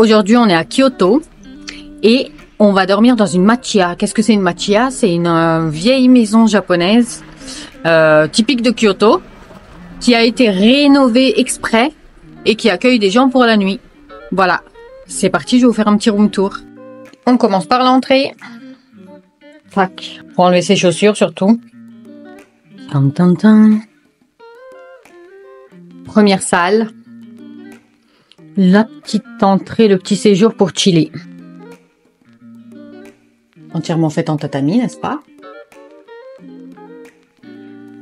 Aujourd'hui, on est à Kyoto et on va dormir dans une machiya. Qu'est-ce que c'est une machiya? C'est une vieille maison japonaise typique de Kyoto qui a été rénovée exprès et qui accueille des gens pour la nuit. Voilà, c'est parti, je vais vous faire un petit room tour. On commence par l'entrée. Tac, pour enlever ses chaussures surtout. Tan, tan, tan. Première salle. La petite entrée, le petit séjour pour chiller. Entièrement faite en tatami, n'est-ce pas?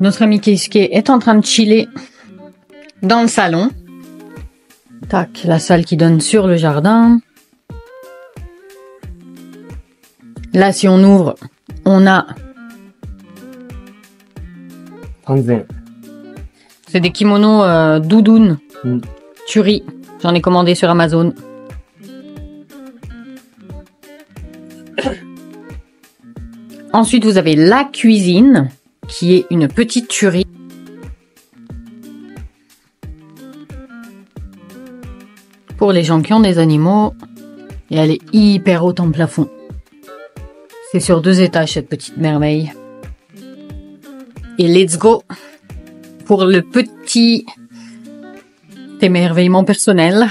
Notre ami Keisuke est en train de chiller dans le salon. Tac, la salle qui donne sur le jardin. Là, si on ouvre, on a... C'est des kimonos doudoune. Turi. J'en ai commandé sur Amazon. Ensuite, vous avez la cuisine, qui est une petite tuerie. Pour les gens qui ont des animaux. Et elle est hyper haute en plafond. C'est sur 2 étages, cette petite merveille. Et let's go pour le petit émerveillement personnel.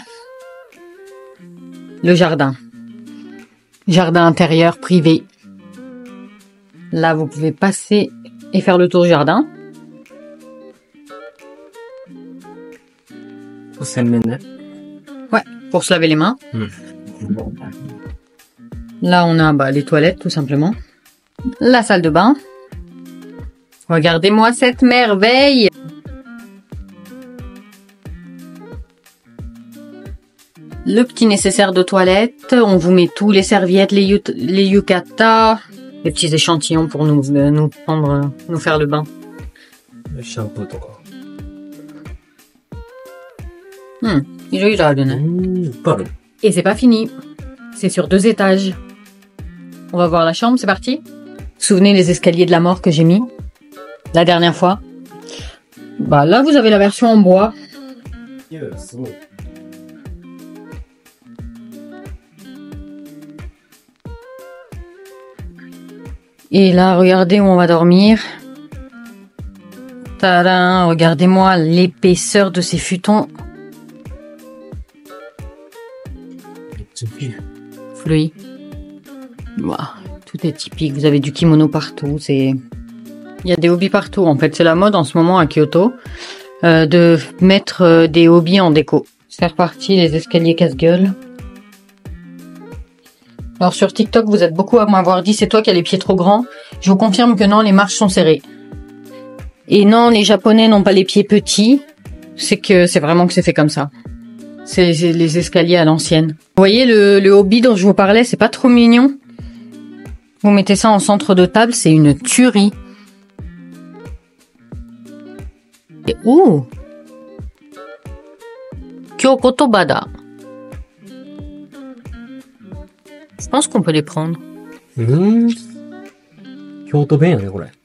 Le jardin. Jardin intérieur privé. Là, vous pouvez passer et faire le tour du jardin. Ouais, pour se laver les mains. Là, on a les toilettes, tout simplement. La salle de bain. Regardez-moi cette merveille! Le petit nécessaire de toilette. On vous met tous les serviettes, les yukata, les petits échantillons pour nous faire le bain. Le shampoo, Et c'est pas fini. C'est sur 2 étages. On va voir la chambre, c'est parti. Souvenez les escaliers de la mort que j'ai mis la dernière fois. Là, vous avez la version en bois. Et là, regardez où on va dormir. Tadam, regardez-moi l'épaisseur de ces futons. Fluide. Wow, tout est typique. Vous avez du kimono partout. Il y a des hobbies partout. En fait, c'est la mode en ce moment à Kyoto de mettre des hobbies en déco. C'est reparti, les escaliers casse-gueule. Alors sur TikTok, vous êtes beaucoup à m'avoir dit c'est toi qui as les pieds trop grands. Je vous confirme que non, les marches sont serrées. Et non, les Japonais n'ont pas les pieds petits. C'est vraiment que c'est fait comme ça. C'est les escaliers à l'ancienne. Vous voyez le hobby dont je vous parlais, c'est pas trop mignon. Vous mettez ça en centre de table, c'est une tuerie. Et Kyokotobada. Je pense qu'on peut les prendre.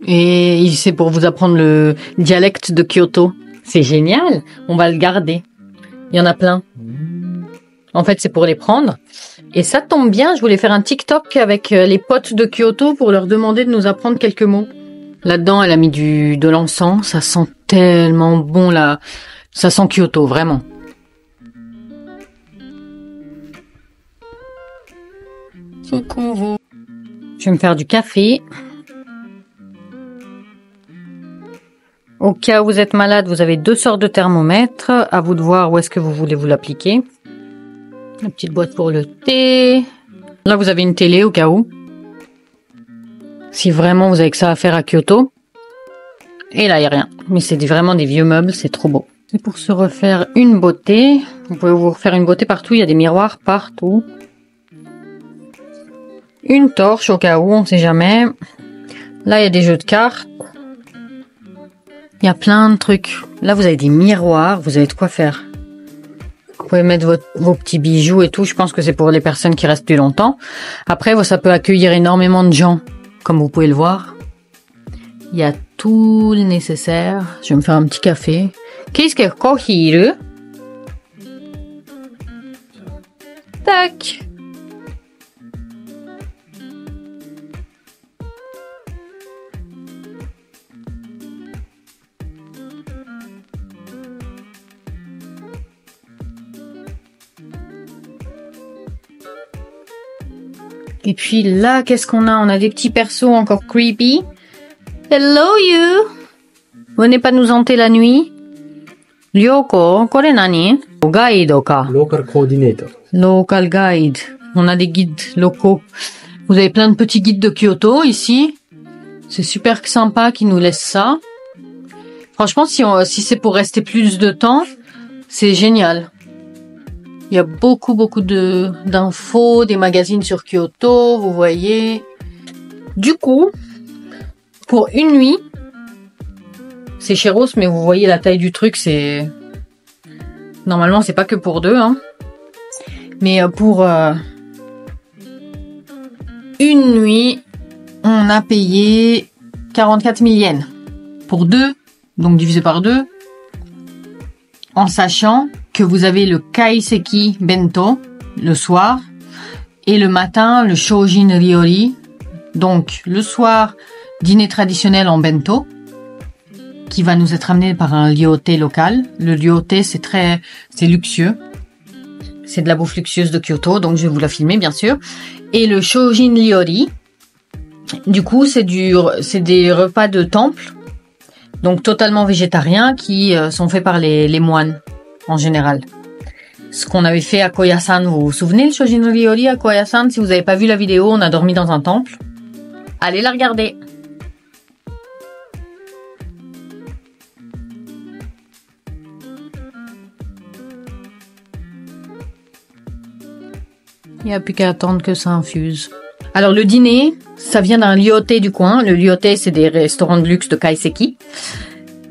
Et c'est pour vous apprendre le dialecte de Kyoto. C'est génial. On va le garder. Il y en a plein. En fait, c'est pour les prendre. Et ça tombe bien, je voulais faire un TikTok avec les potes de Kyoto pour leur demander de nous apprendre quelques mots. Là-dedans, elle a mis de l'encens. Ça sent tellement bon, là. Ça sent Kyoto, vraiment. Je vais me faire du café. Au cas où vous êtes malade, vous avez 2 sortes de thermomètres. À vous de voir où est-ce que vous voulez vous l'appliquer. La petite boîte pour le thé. Là, vous avez une télé au cas où. Si vraiment vous avez que ça à faire à Kyoto. Et là, il n'y a rien. Mais c'est vraiment des vieux meubles, c'est trop beau. C'est pour se refaire une beauté. Vous pouvez vous refaire une beauté partout. Il y a des miroirs partout. Une torche au cas où, on ne sait jamais. Là, il y a des jeux de cartes. Il y a plein de trucs. Là, vous avez des miroirs. Vous avez de quoi faire. Vous pouvez mettre vos petits bijoux et tout. Je pense que c'est pour les personnes qui restent plus longtemps. Après, ça peut accueillir énormément de gens. Comme vous pouvez le voir. Il y a tout le nécessaire. Je vais me faire un petit café. Qu'est-ce que cohiru? Tac. Et puis là, qu'est-ce qu'on a? On a des petits persos encore creepy. Hello you! Venez pas nous hanter la nuit. Ryoko, kore nani? Guide ka. Local coordinator. Local guide. On a des guides locaux. Vous avez plein de petits guides de Kyoto ici. C'est super sympa qu'ils nous laissent ça. Franchement, si c'est pour rester plus de temps, c'est génial. Il y a beaucoup d'infos, des magazines sur Kyoto, vous voyez. Du coup, pour une nuit, c'est chéros, mais vous voyez la taille du truc, c'est... Normalement, c'est pas que pour deux, hein. Mais pour une nuit, on a payé 44 000 yens. Pour deux, donc divisé par deux, en sachant que vous avez le kaiseki bento le soir et le matin le shojin ryori. Donc le soir, dîner traditionnel en bento qui va nous être amené par un ryotei local. Le ryotei, c'est luxueux. C'est de la bouffe luxueuse de Kyoto, donc je vais vous la filmer bien sûr. Et le shojin ryori, du coup, c'est des repas de temple, donc totalement végétariens, qui sont faits par les moines en général. Ce qu'on avait fait à Koyasan, vous vous souvenez, le shojin ryori à Koyasan? Si vous n'avez pas vu la vidéo, on a dormi dans un temple. Allez la regarder. Il n'y a plus qu'à attendre que ça infuse. Alors le dîner, ça vient d'un ryotei du coin. Le ryotei, c'est des restaurants de luxe de kaiseki.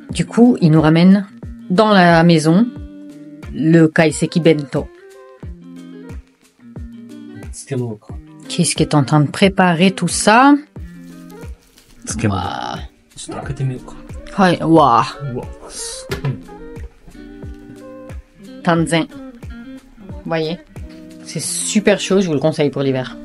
Du coup, ils nous ramènent dans la maison le kaiseki bento. Qui est-ce qui est en train de préparer tout ça? Ouais, waouh. Tanzin. Vous voyez? C'est super chaud, je vous le conseille pour l'hiver.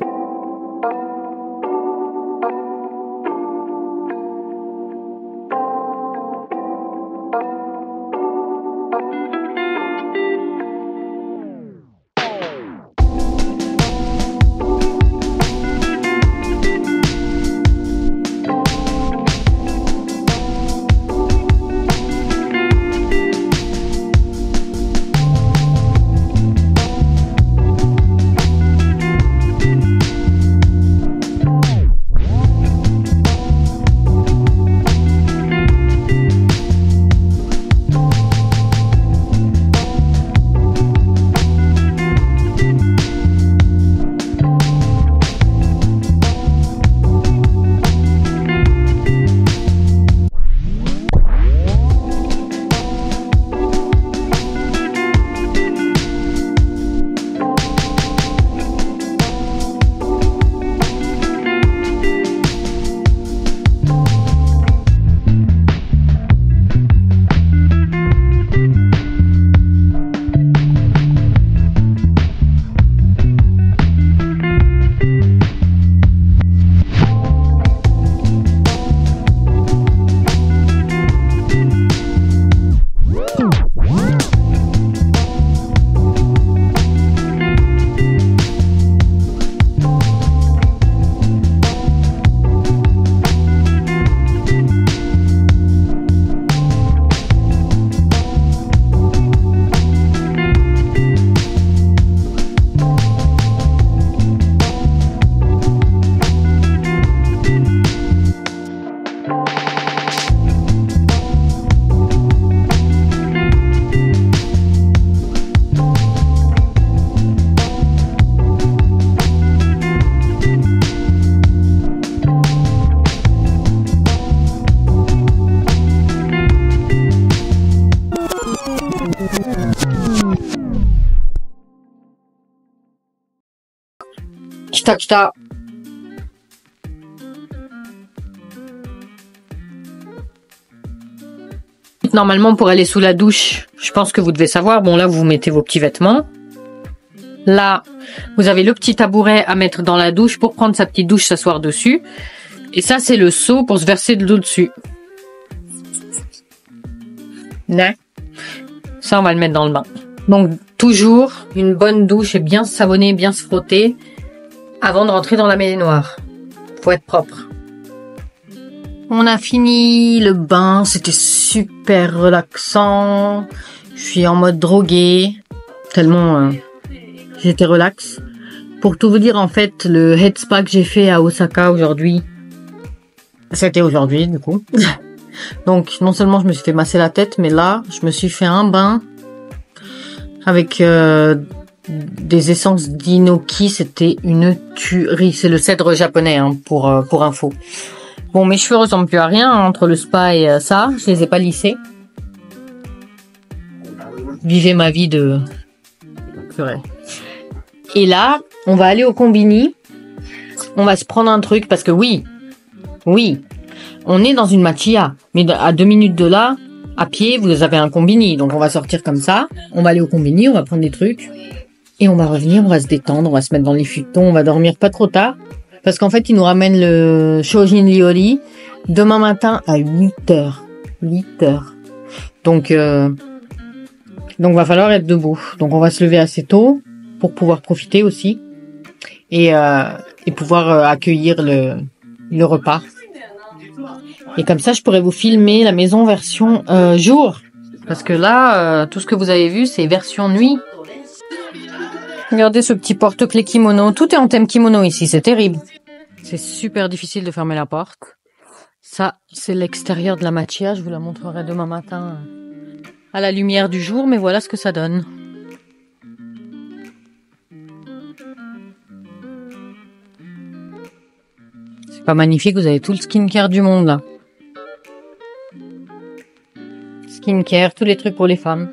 Chita. Normalement, pour aller sous la douche, je pense que vous devez savoir. Bon, là, vous mettez vos petits vêtements. Là, vous avez le petit tabouret à mettre dans la douche pour prendre sa petite douche, s'asseoir dessus. Et ça, c'est le seau pour se verser de l'eau dessus. Là. Ça, on va le mettre dans le bain. Donc, toujours une bonne douche et bien se savonner, bien se frotter avant de rentrer dans la baignoire. Faut être propre. On a fini le bain. C'était super relaxant. Je suis en mode drogué. Tellement j'étais relax. Pour tout vous dire, en fait, le head spa que j'ai fait à Osaka aujourd'hui, c'était aujourd'hui, du coup. Donc, non seulement je me suis fait masser la tête, mais là, je me suis fait un bain avec des essences d'Inoki. C'était une tuerie. C'est le cèdre japonais, hein, pour info. Bon, mes cheveux ressemblent plus à rien, hein, entre le spa et ça. Je les ai pas lissés. Vivez ma vie de... Purée. Et là, on va aller au combini. On va se prendre un truc parce que oui, on est dans une machiya. Mais à 2 minutes de là, à pied, vous avez un combini. Donc on va sortir comme ça. On va aller au combini, on va prendre des trucs. Et on va revenir, on va se détendre, on va se mettre dans les futons, on va dormir pas trop tard. Parce qu'en fait, ils nous ramènent le Shojin Ryori demain matin à 8h. 8h. Donc, va falloir être debout. Donc on va se lever assez tôt pour pouvoir profiter aussi. Et pouvoir accueillir le repas. Et comme ça, je pourrais vous filmer la maison version jour. Parce que là, tout ce que vous avez vu, c'est version nuit. Regardez ce petit porte-clés kimono. Tout est en thème kimono ici, c'est terrible. C'est super difficile de fermer la porte. Ça, c'est l'extérieur de la machiya. Je vous la montrerai demain matin à la lumière du jour. Mais voilà ce que ça donne. C'est pas magnifique, vous avez tout le skincare du monde là. Skincare, tous les trucs pour les femmes.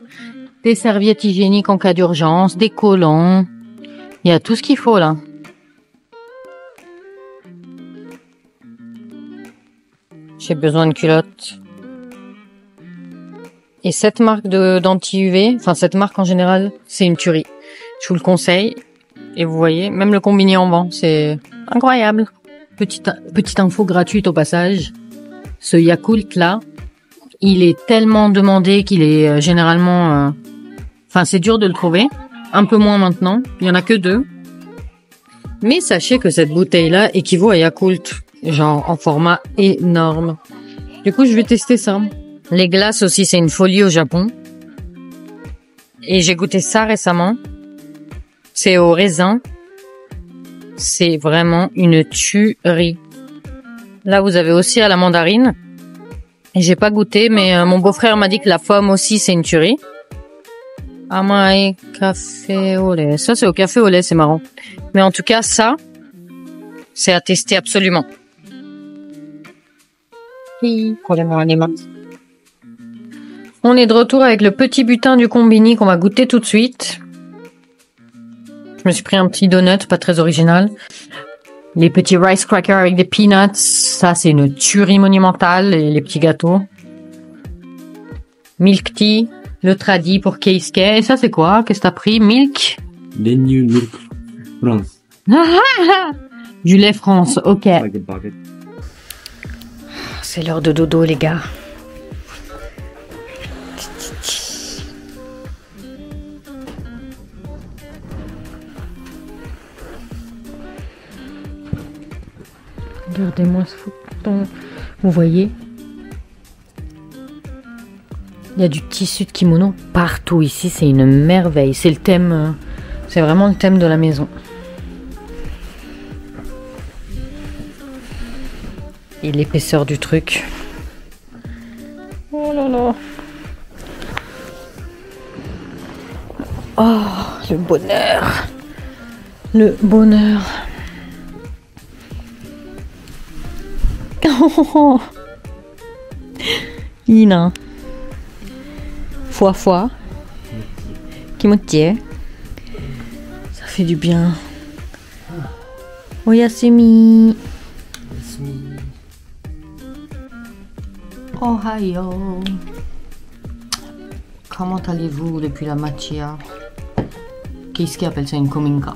Des serviettes hygiéniques en cas d'urgence, des collants. Il y a tout ce qu'il faut là. J'ai besoin de culottes. Et cette marque d'anti-UV, enfin cette marque en général, c'est une tuerie. Je vous le conseille. Et vous voyez, même le combiné en vend, c'est incroyable. Petite info gratuite au passage. Ce Yakult là, il est tellement demandé qu'il est généralement... Enfin, c'est dur de le trouver. Un peu moins maintenant. Il y en a que 2. Mais sachez que cette bouteille-là équivaut à Yakult. Genre en format énorme. Du coup, je vais tester ça. Les glaces aussi, c'est une folie au Japon. Et j'ai goûté ça récemment. C'est au raisin. C'est vraiment une tuerie. Là, vous avez aussi à la mandarine. Et j'ai pas goûté, mais mon beau-frère m'a dit que la pomme aussi, c'est une tuerie. Amae café au lait. Ça, c'est au café au lait, c'est marrant. Mais en tout cas, ça, c'est à tester absolument. On est de retour avec le petit butin du combini qu'on va goûter tout de suite. Je me suis pris un petit donut, pas très original. Les petits rice crackers avec des peanuts, ça c'est une tuerie monumentale, les petits gâteaux. Milk tea, le tradi pour Keisuke. Et ça c'est quoi? Qu'est-ce que t'as pris? Milk? New Milk France. Du lait France, ok. C'est l'heure de dodo les gars. Regardez-moi ce fouton. Vous voyez? Il y a du tissu de kimono partout ici. C'est une merveille. C'est le thème. C'est vraiment le thème de la maison. Et l'épaisseur du truc. Oh là là. Oh, le bonheur. Le bonheur. Oh, Ina. Fois. Kimochi. Ça fait du bien. Oyasumi. Ohayo. Comment allez-vous depuis la machiya? Keisuke appelle ça une kominka.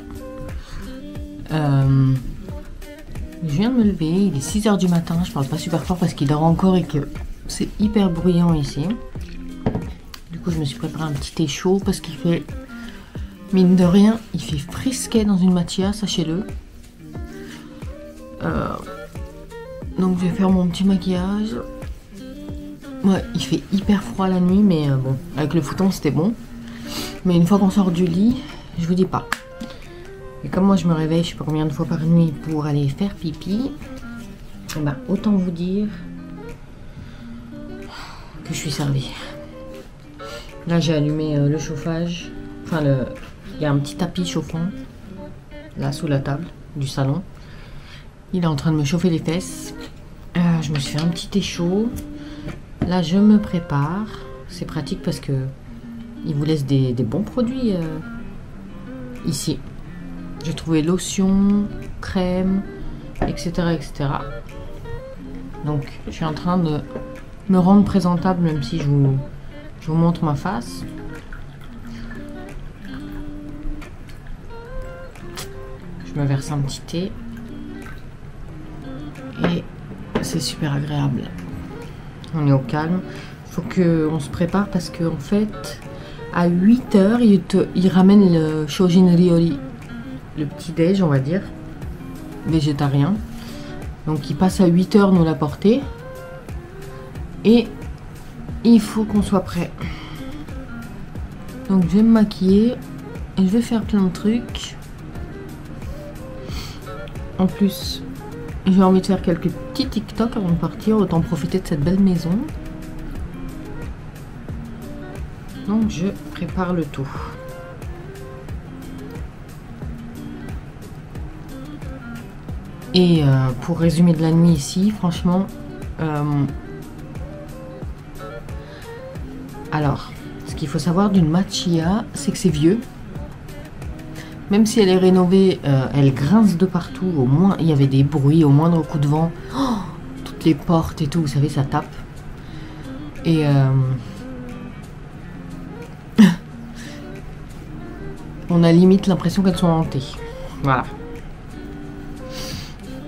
Je viens de me lever, il est 6 h du matin, je parle pas super fort parce qu'il dort encore et que c'est hyper bruyant ici. Du coup je me suis préparé un petit thé chaud parce qu'il fait, mine de rien, il fait frisquet dans une matcha, sachez-le. Donc je vais faire mon petit maquillage. Ouais, il fait hyper froid la nuit, mais bon, avec le futon c'était bon. Mais une fois qu'on sort du lit, je vous dis pas. Et comme moi je me réveille je sais pas combien de fois par nuit pour aller faire pipi, et ben autant vous dire que je suis servie. Là j'ai allumé le chauffage. Enfin il y a un petit tapis chauffant là sous la table du salon. Il est en train de me chauffer les fesses. Je me suis fait un petit thé chaud. Là je me prépare. C'est pratique parce que il vous laisse des bons produits ici. J'ai trouvé lotion, crème, etc., etc. Donc je suis en train de me rendre présentable même si je vous montre ma face. Je me verse un petit thé. Et c'est super agréable. On est au calme. Il faut qu'on se prépare parce qu'en fait, à 8 h, il ramène le Shojin Ryori. Le petit déj, on va dire. Végétarien. Donc il passe à 8 h nous l'apporter. Et il faut qu'on soit prêt. Donc je vais me maquiller. Et je vais faire plein de trucs. En plus, j'ai envie de faire quelques petits TikTok avant de partir, autant profiter de cette belle maison. Donc je prépare le tout. Et pour résumer de la nuit ici, franchement, alors, ce qu'il faut savoir d'une matcha, c'est que c'est vieux. Même si elle est rénovée, elle grince de partout. Au moins, il y avait des bruits, au moindre coup de vent. Oh, toutes les portes et tout, vous savez, ça tape. Et on a limite l'impression qu'elles sont hantées. Voilà.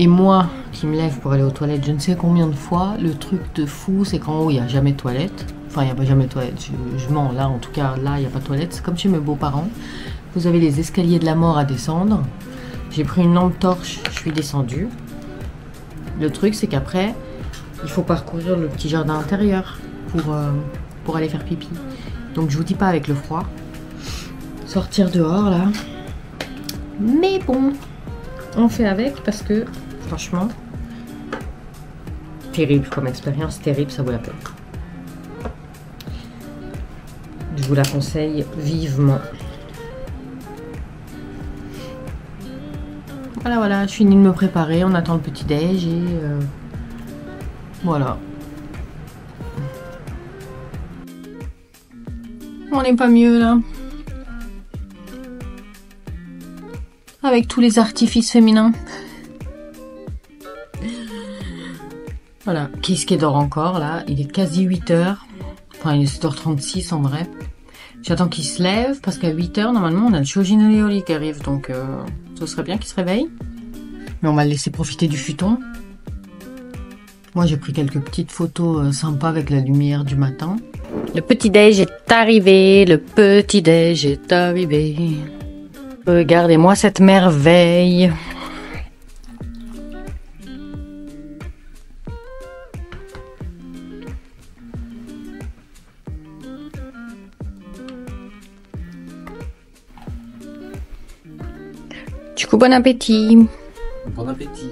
Et moi, qui me lève pour aller aux toilettes, je ne sais combien de fois, le truc de fou, c'est qu'en haut, il n'y a jamais de toilette. Enfin, il n'y a pas jamais de toilette. Je mens, là, en tout cas, là, il n'y a pas de toilette. C'est comme chez mes beaux-parents. Vous avez les escaliers de la mort à descendre. J'ai pris une lampe torche, je suis descendue. Le truc, c'est qu'après, il faut parcourir le petit jardin intérieur pour aller faire pipi. Donc, je vous dis pas avec le froid. Sortir dehors, là. Mais bon, on fait avec parce que, franchement, terrible comme expérience, terrible, ça vaut la peine. Je vous la conseille vivement. Voilà, je finis de me préparer, on attend le petit déj et voilà. On n'est pas mieux là. Avec tous les artifices féminins. Voilà, Keisuke dort encore là, il est quasi 8 h. Enfin, il est 7 h 36 en vrai. J'attends qu'il se lève parce qu'à 8 h, normalement, on a le Shojin Ryori qui arrive. Donc, ce serait bien qu'il se réveille. Mais on va le laisser profiter du futon. Moi, j'ai pris quelques petites photos sympas avec la lumière du matin. Le petit-déj est arrivé. Le petit-déj est arrivé. Regardez-moi cette merveille. Du coup, bon appétit. Bon appétit.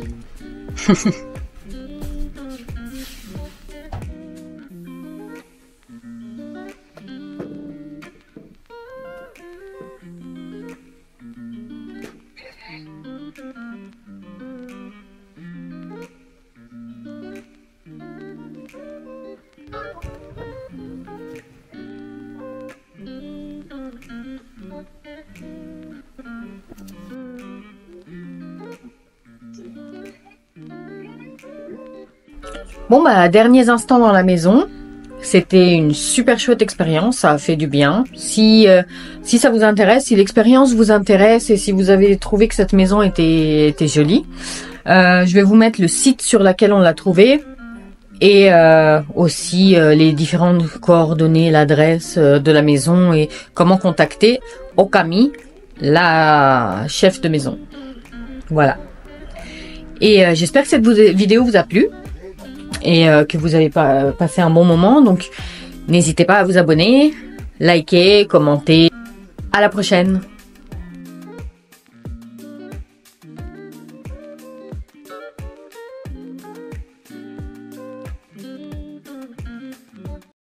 Bon bah, derniers instants dans la maison. C'était une super chouette expérience, ça a fait du bien. Si ça vous intéresse, si l'expérience vous intéresse et si vous avez trouvé que cette maison était jolie, je vais vous mettre le site sur lequel on l'a trouvée et aussi les différentes coordonnées, l'adresse de la maison et comment contacter Okami, la chef de maison. Voilà. Et j'espère que cette vidéo vous a plu et que vous avez passé un bon moment. Donc, n'hésitez pas à vous abonner, liker, commenter. À la prochaine!